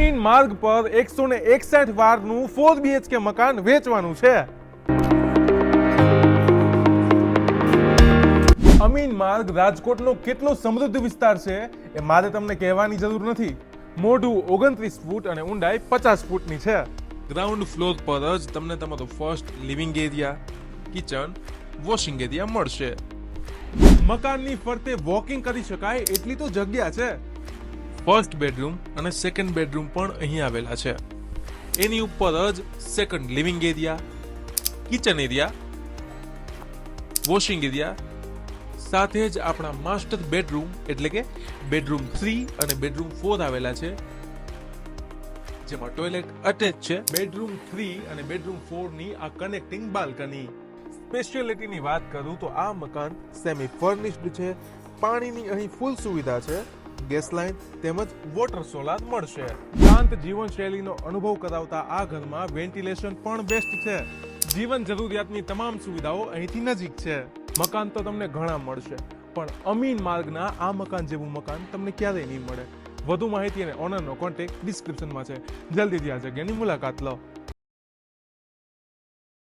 અમીન માર્ગ પર 161 વારનું 4 BHK મકાન વેચવાનું છે. અમીન માર્ગ રાજકોટનો કેટલો સમૃદ્ધ વિસ્તાર છે એ મારે તમને કહેવાની જરૂર નથી. મોઢું 29 ફૂટ અને ઊંડાઈ 50 ફૂટની છે. ગ્રાઉન્ડ ફ્લોર પર જ તમને તમારો first living area, kitchen, washing area મળશે. મકાનની ફરતે વોકિંગ કરી શકાય એટલી તો જગ્યા છે. ફર્સ્ટ બેડરૂમ અને સેકન્ડ બેડરૂમ પણ અહીં આવેલા છે. એની ઉપર જ second living area, kitchen area, washing area સાથે જ આપણા માસ્ટર બેડરૂમ એટલે કે બેડરૂમ 3 અને બેડરૂમ 4 આવેલા છે, જેમાં ટોયલેટ અટેચ છે. બેડરૂમ 3 અને બેડરૂમ 4 ની આ કનેક્ટિંગ બાલ્કની. સ્પેશિયાલિટીની વાત કરું તો આ મકાન સેમી ફર્નિશ્ડ છે. પાણીની અહીં ફૂલ સુવિધા છે. ગેસ લાઇન તેમજ વોટર સોલાર મળશે. શાંત જીવનશૈલીનો અનુભવ કરાવતા આ ઘરમાં વેન્ટિલેશન પણ બેસ્ટ છે. જીવન જરૂરિયાતની તમામ સુવિધાઓ અહીંથી નજીક છે. મકાન તો તમને ઘણા મળશે, પણ અમીન માર્ગના આ મકાન જેવું મકાન તમને ક્યારેય નહીં મળે. વધુ માહિતી અને ઓનરનો કોન્ટેક્ટ ડિસ્ક્રિપ્શનમાં છે. જલ્દીથી આ જગ્યાની મુલાકાત લો.